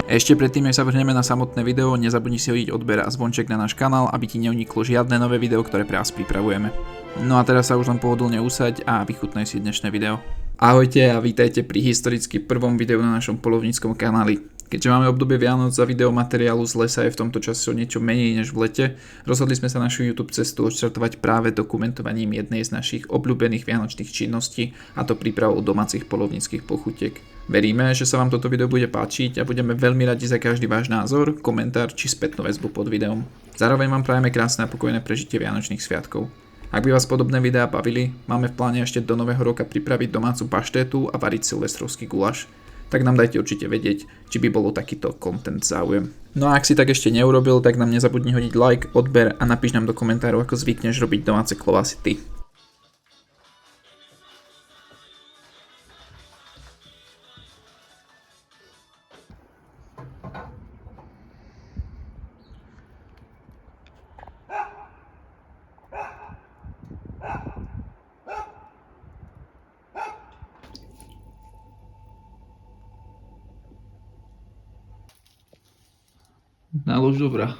Ešte predtým, než sa vrhneme na samotné video, nezabudni si hodiť odber a zvonček na náš kanál, aby ti neuniklo žiadne nové video, ktoré pre vás pripravujeme. No a teraz sa už len pohodlne usaď a vychutnaj si dnešné video. Ahojte a vítajte pri historicky prvom videu na našom polovníckom kanáli. Keďže máme obdobie Vianoc a videomateriálu z lesa je v tomto čase o niečo menej než v lete, rozhodli sme sa našu YouTube cestu odštartovať práve dokumentovaním jednej z našich obľúbených vianočných činností, a to prípravou domácich polovníckych pochutiek. Veríme, že sa vám toto video bude páčiť a budeme veľmi radi za každý váš názor, komentár či spätnú väzbu pod videom. Zároveň vám prajeme krásne a pokojné prežitie vianočných sviatkov. Ak by vás podobné videá bavili, máme v pláne ešte do nového roka pripraviť domácu paštétu a variť silvestrovský guláš. Tak nám dajte určite vedieť, či by bolo takýto content záujem. No a ak si tak ešte neurobil, tak nám nezabudni hodiť like, odber a napíš nám do komentárov, ako zvykneš robiť domáce klobásy ty. Nálož dobrá.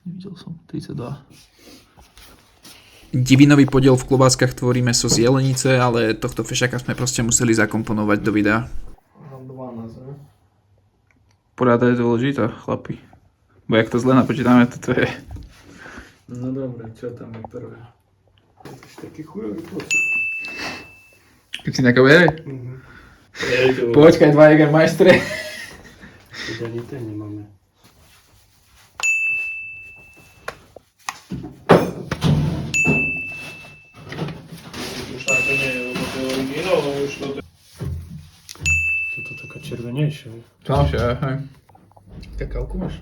Nevidel som, 32. Divinový podiel v klobáskach tvorí mäso z jelenice, ale tohto fešaka sme proste museli zakomponovať do videa. Mám 12, ne? Poráda je dôležitá, chlapi. Bo jak to zle napočítame, to je... No dobre, čo tam je prvé? To je taký chujový pocit. Keď si na kamere? Mhm. Počkaj, dva Jägermeistere. Teď ani ten nemáme. Už tak to nie je, lebo to je originál, už to... Toto taká červenejšia. Čaušie, hej. Kakálku máš?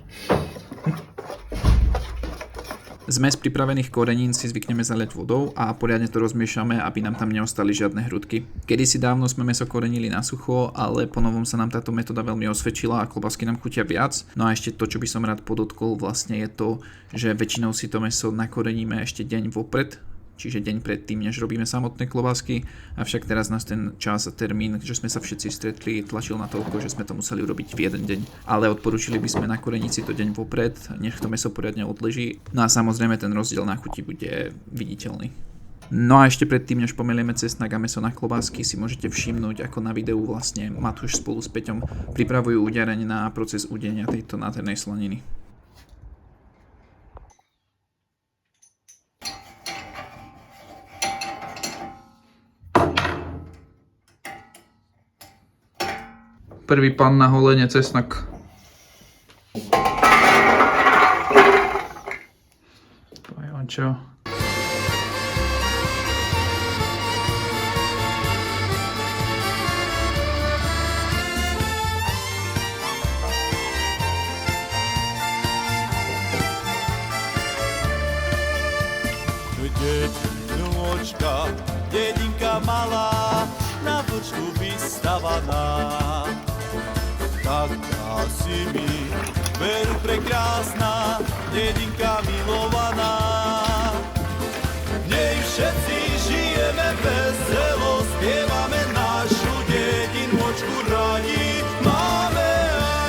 Zmes pripravených korenín si zvykneme zaliať vodou a poriadne to rozmiešame, aby nám tam neostali žiadne hrudky. Kedysi dávno sme mäso korenili na sucho, ale ponovom sa nám táto metóda veľmi osvedčila a klobásky nám chutia viac. No a ešte to, čo by som rád podotkol, vlastne je to, že väčšinou si to mäso nakoreníme ešte deň vopred, čiže deň predtým, než robíme samotné klobásky, avšak teraz nás ten čas a termín, že sme sa všetci stretli, tlačil na toľko, že sme to museli urobiť v jeden deň. Ale odporúčili by sme nakoreniť si to deň vopred, nech to mäso poriadne odleží. No a samozrejme ten rozdiel na chuti bude viditeľný. No a ešte predtým, než pomelieme cesnak a mäso na klobásky, si môžete všimnúť, ako na videu vlastne Matúš spolu s Peťom pripravujú udiareň na proces udenia tejto nádhernej slaniny. Prvý pán na holenie cesnak. Čo? Dedinúčka, dedinka malá, na vlčku vystavaná. Taká si mi, veru prekrásna, dedinka milovaná. V nej všetci žijeme veselo, spievame našu dedinôčku radi. Máme,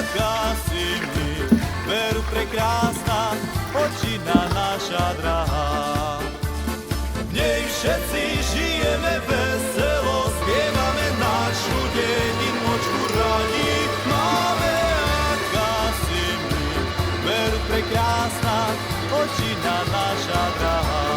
aká si mi, veru prekrásna, očina naša drahá. V nej všetci žijeme veselo, spievame našu dedinôčku radi. Prekrásna, očina naša drahá.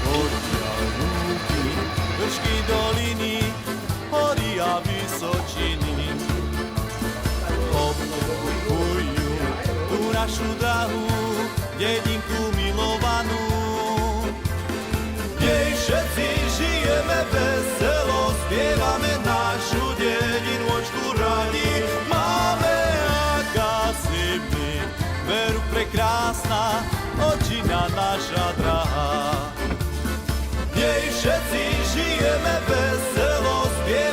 Odtiaľ lúky, vršky doliny, hory a vysočiny obklopujú tú našu drahú dedinku milovanú. V nej všetci žijeme veselo, spievame našu dedinôčku radi. Máme, aká si my, veru prekrásna, očina naša drahá. V nej všetci žijeme veselo, spievame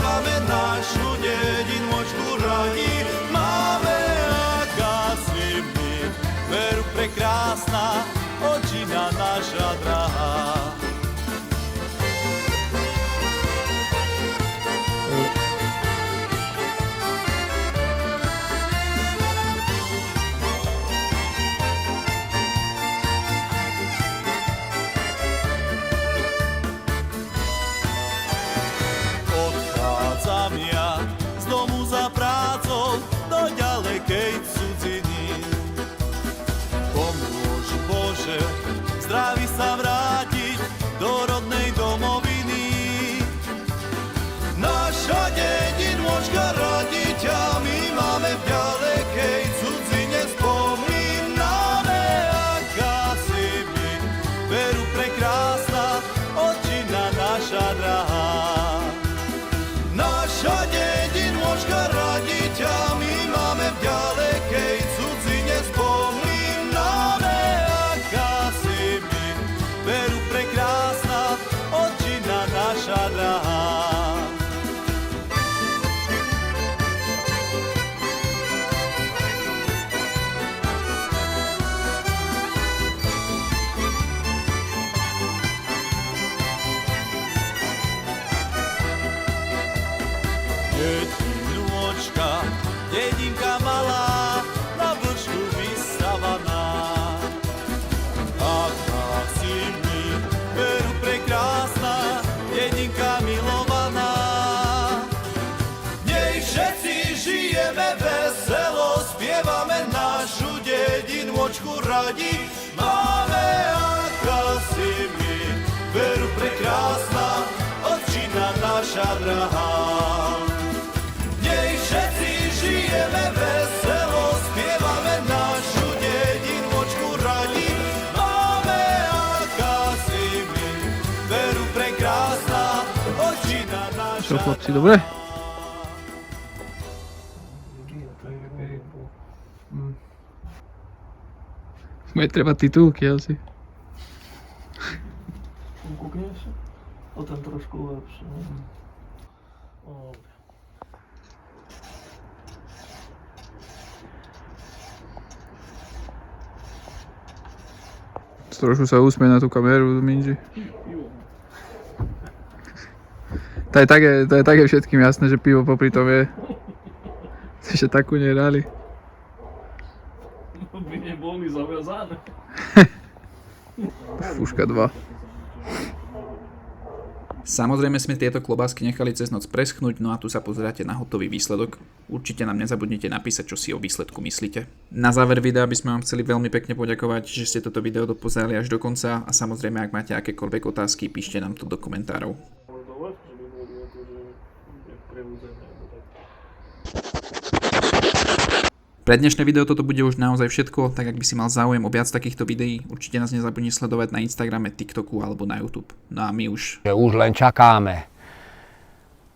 lepšie, zdraví sa vrátiť do rodnej domoviny. Naša dedinôčka radiťa, my máme v ďalekej cudzine, spomíname, aká si my, veru prekrásna, otčina naša drahá. Naša dedinôčka radiťa, my máme v ďalekej cudzine, spomíname, aká si my, veru prekrásna, otčina naša drahá. Dedinôčka, dedinka malá, na vlčku vysavaná. Aká si mi, veru prekrásna, dedinka milovaná. V nej všetci žijeme veselo, spievame našu dedinôčku radi. Máme, aká si mi, veru prekrásna, otčina naša drahá. Všetci žijeme veselo, spievame našu dedinôčku radi. Máme, aká si my, veru prekrásna, otčina naša. Čo chlapci, dobre? Bude treba titulky asi. Kúkneš? O ten trošku lepšie. Trošku sa usmie na tú kameru, Minži. To je také všetkým jasné, že pivo popri tom je. Ešte takú nehrali. No by neboli zaviazané. Puška 2. Samozrejme sme tieto klobásky nechali cez noc preschnúť, no a tu sa pozeráte na hotový výsledok. Určite nám nezabudnite napísať, čo si o výsledku myslíte. Na záver videa by sme vám chceli veľmi pekne poďakovať, že ste toto video dopozerali až do konca a samozrejme, ak máte akékoľvek otázky, píšte nám to do komentárov. Pre dnešné video toto bude už naozaj všetko, tak ak by si mal záujem o viac takýchto videí, určite nás nezabudni sledovať na Instagrame, TikToku alebo na YouTube. No a my už Že už len čakáme.